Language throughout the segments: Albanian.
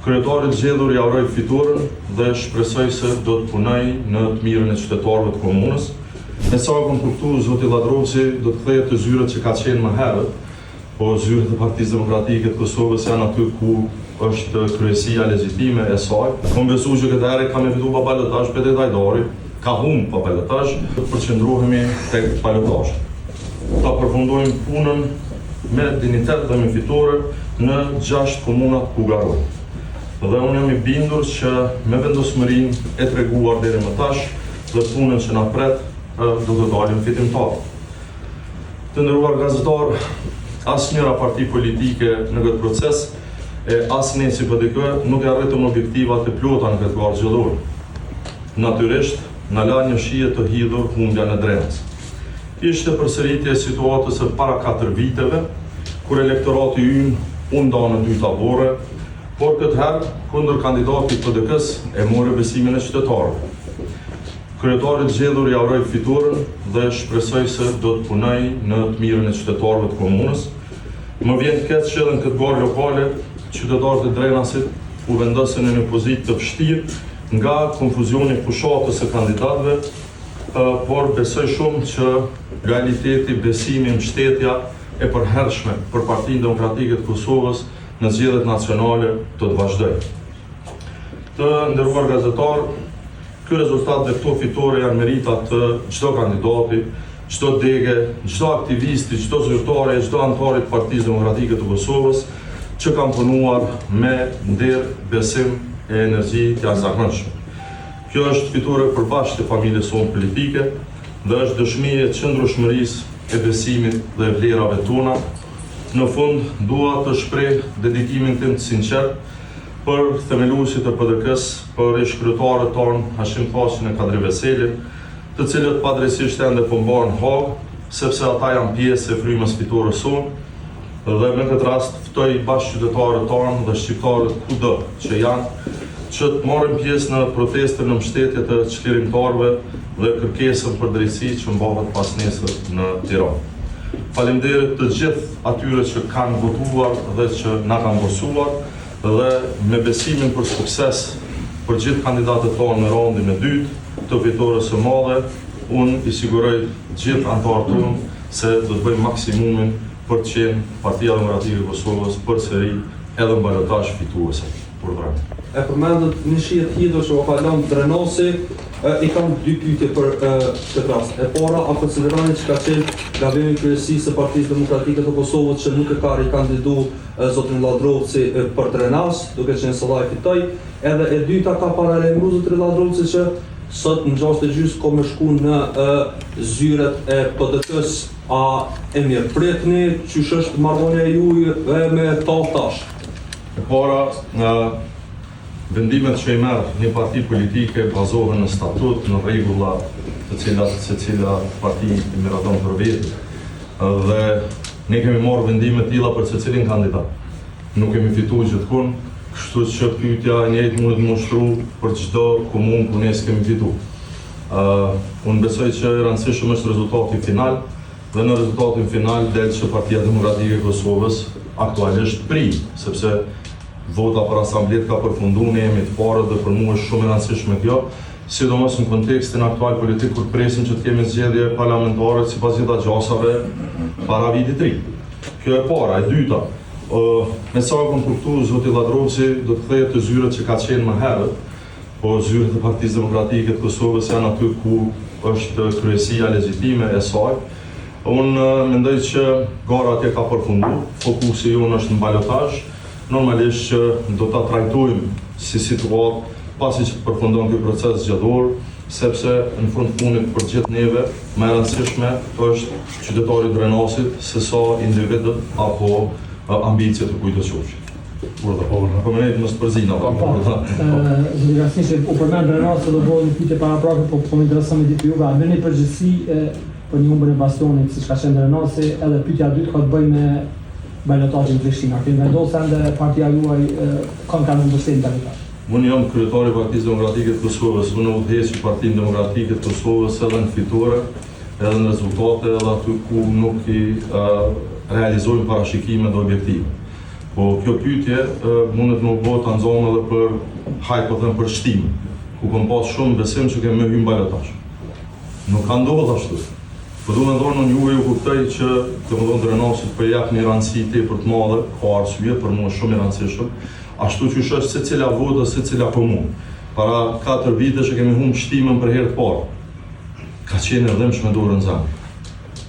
Kryetari i zgjedhur ja uroj fituarën dhe shpresoj se do të punoj në të mirën e qytetarëve të komunës. Me sa kom kuptuar, zoti Lladrovci do të kthehet të zyrët që ka qenë më herët, po zyrët e Partisë Demokratike të Kosovës janë aty ku është kryesia legjitime e saj. Kom besuar që këtë herë kam fituar pa balotazh Pedet Hajdari, ka humbur pa balotazh, do të përqendrohemi tek balotazhi. Ta përfundojmë punën me dignitet dhe me fitore në 6 komunat ku garojmë. Dhe unë jam i bindur që me vendosmërinë e treguar deri më tash dhe punën që na pret do të dalim fitimtar. Të nderuar gazetar, asnjëra parti politike në këtë proces e as ne si PDK nuk e arritëm objektivat e plota në këtë garë zgjedhore. Natyrisht, na la një shije të hidhur humbja në Drenës. Ishte përsëritje e situatës së para 4 viteve, kur elektorati ynë u nda në 2 tabore, por këtë herë kundër kandidatit PDK-s e mori besimin e qytetarëve. Kryetari i zgjedhur ja uroj fituarën dhe shpresoj se do të punoj në të mirën e qytetarëve të komunës. Më vjen të keq që edhe në këtë garë lokale qytetarët e Drenasit u vendosën në një pozitë të vështirë nga konfuzioni fushatës së kandidatëve, por besoj shumë që realiteti, besimi, mbështetja e përhershme për Partinë Demokratike të Kosovës në zgjedhjet nacionale do të vazhdojë. Të nderuar gazetar, ky rezultat dhe këto fitore janë merita të çdo kandidati, çdo dege, çdo aktivisti, çdo zyrtare, çdo antari të Partisë Demokratike të Kosovës që kanë punuar me nder, besim e energji të jashtëzakonshme. Kjo është fitore përbashkët e familjes sonë politike dhe është dëshmi e qëndrueshmërisë e besimit dhe e vlerave tona. Në fund, dua të shpreh dedikimin tim të sinqert për themeluesit e PDK-s, për ish-kryetarët tonë Hashim Thaqin e Kadri Veselin, të cilët padrejtisht ende po mbaren Hag, sepse ata janë pjesë e frymës fitore sonë, dhe me këtë rast ftoj bashkëqytetarët tonë dhe shqiptarët kudo që janë, që të marrin pjesë në protestën në mbështetje të çlirimtarëve dhe kërkesën për drejtësi që mbahet pas nesër në Tiranë. Faleminderit të gjithë atyre që kanë votuar dhe që na kanë besuar dhe me besimin për sukses për gjithë kandidatët tonë në raundin e dytë të fitores së madhe, unë i siguroj gjithë anëtarët tonë se do të bëjmë maksimumin për të qenë Partia Demokratike e Kosovës përsëri edhe në balotazh fituese. E përmendët një shije të hidhur që u kalon Drenosi, i kam 2 pyetje për këtë rast. E para, a konsideroni që ka qenë gabimi i kryesisë së Partisë Demokratike të Kosovës që nuk e ka rikandiduar zotin Lladrovci për Drenas, duke qenë se ai fitoi, edhe e dyta ka paralajmëruar zoti Lladrovci që sot në 6:30 ka më shku në zyret e PDK-s, a e mirëpritni çysh është marrëdhënia juaj me ta tash? E para, vendimet që i merr një parti politike bazohen në statut, në rregulla të cilat secila parti i meradon për vetë, dhe ne kemi marrë vendime të tilla për secilin kandidat. Nuk kemi fituar gjithkund, kështu që pyetja e njëjtë mund të mushtru për çdo komunë ku ne kemi fituar. Unë besoj që e rëndësishëm është rezultati final, dhe në rezultatin final del që Partia Demokratike e Kosovës aktualisht pri, sepse vota për asamblet ka përfunduar, ne jemi të parët dhe për mua është shumë e rëndësishme kjo, sidomos në kontekstin aktual politik kur presim që të kemi zgjedhje parlamentare sipas gjitha gjasave para vitit të ri. Kjo e para, e dyta, me sa kam kuptuar zoti Lladrovci do të kthehet të zyrët që ka qenë më herët, po zyrët e Partisë Demokratike të Kosovës janë aty ku është kryesia legjitime e saj. Unë mendoj që gara atje ka përfunduar, fokusi jonë është në balotazh. Normalisht që do ta trajtojmë si situatë pasi që përfundon ky proces zgjedhor, sepse në fund fundit për gjithë neve më e rëndësishme është qytetari i Drenasit se sa individ apo ambicie të kujt do qofshi. Po më nejtë mos përzina. Zoti Krasniqi, u përmend Drenasi do bëhet një pyetje paraprake, po më intereson me ditë juve, a bëni përgjegjësi për një humbje bastonit siç ka qenë Drenasi, edhe pyetja e dytë ka të bëjë me balotazhin në Prishtinë. Keni vendosur ende partia juaj kanë mbështetjen tani? Unë jam kryetari i Partisë Demokratike të Kosovës, unë udhëheq Partinë Demokratike të Kosovës edhe në fitore, edhe në rezultate, edhe aty ku nuk i realizojmë parashikimet dhe objektive. Po kjo pyetje mundet më bëhet ta nxorr edhe për po them për shtim, ku kam pas shumë besim që kemi hyrë në balotazh. Nuk ka ndodhur ashtu. Po do më ndonë juve ju kuptoj që domethënë Drenosit po jap një rëndësi tepër të madhe, ka arsye për mua shumë i rëndësishëm, ashtu që është secila vota, secila komunë. Para 4 vite që kemi humbë shtimën për herë të parë. Ka qenë edhe më dorën zanë.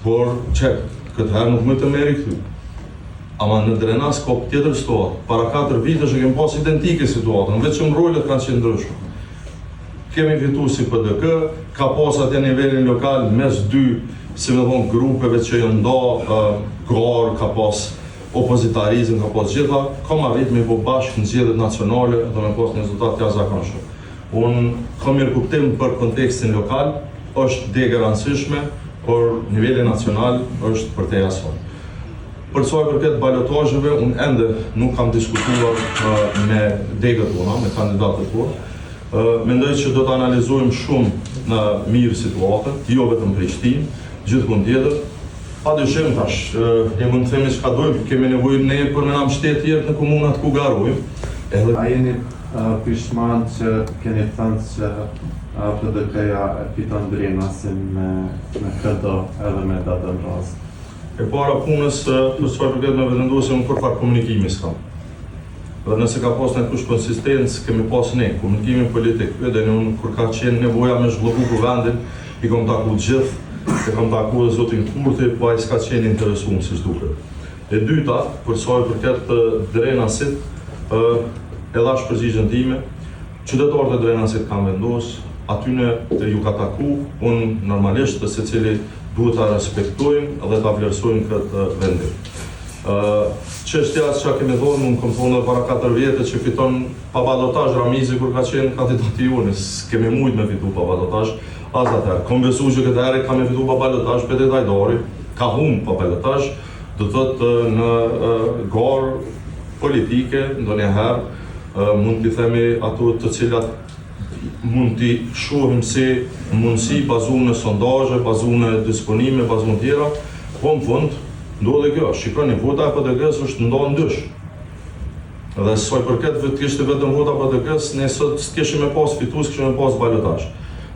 Por këtë herë nuk më të merri këtu. Ama në Drenas ka tjetër situatë. Para 4 vite që kemi pas identike situatën, vetëm rolet kanë qenë ndryshme. Kemi fitu si PDK, ka pas atje nivelin lokal mes dy, si me thonë, grupeve që janë nda, garë, ka pas opozitarizm, ka pas gjitha, ka marrit me bo bashkë në zgjedhjet nacionale dhe me pas një rezultat të jashtëzakonshëm. Unë kam mirë kuptim për kontekstin lokal, është degë e rëndësishme, por niveli nacional është për te jashtëm. Për çfarë përket balotazheve, unë ende nuk kam diskutuar me degët tona, me kandidatët tonë. Mendoj që do të analizojmë shumë në mirë situatën, jo vetëm Prishtinë, gjithkund tjetër. Padyshim tash, ne mund të themi çka dojmë, kemi nevojë ne për me na mbështet tjetër në komunat ku garojmë. A jeni pishman që keni thënë që PDK-ja e fiton Drenasin me KD edhe me datën rast? E para punës, për çfarë përket me vendosim kur far komunikimi s'kam. Dhe nëse ka pas në kush konsistencë, kemi pas ne, komunikimin politik, edhe unë kur ka qenë nevoja me zhblloku ku vendin, i kom taku gjithë, e kom taku dhe zotin Kurti, po ai s'ka qenë interesuar si duket. E dyta, për sa i përket Drenasit, e dhash përgjigjen time, qytetarët e Drenasit kanë vendosur, atyne ju ka taku, unë normalisht të secili duhet ta respektojnë dhe ta vlerësojnë këtë vendim. Çështja që kemi thonë, unë kam thonë para 4 vjetë që fiton pa balotazh Ramizi kur ka qenë kandidati unë, kemi mujt me fitu pa balotazh, as atëherë. Kom besu që këtë herë kam fitu pa balotazh, Petit Hajdari ka humbë pa balotazh, do thotë në garë politike, ndonjëherë mund t'i themi ato të cilat mund t'i shohim si mundësi bazuar në sondazhe, bazuar në disponime, bazuar në tjera, po në fund ndodhe kjo, shikoni, vota e PDK-s është nda ndysh. Dhe sa i përket kishte vetëm vota PDK-s, ne sot s'kishim me pas fitus, kishim me pas balotazh.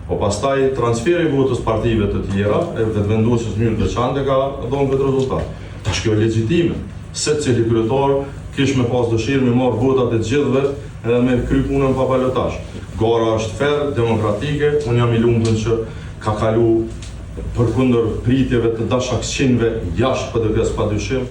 Po pastaj transferi votës partive të tjera, e vetëvendosjes në mënyrë të veçantë ka dhënë këtë rezultat. Tash kjo legjitime. Secili kryetar kish me pas dëshirë me marr votat e gjithëve edhe me kry punën pa balotazh. Gara është fair, demokratike, unë jam i lumtur që ka kalu përkundër pritjeve të dashakëqinjve jashtë PDK-s padyshim.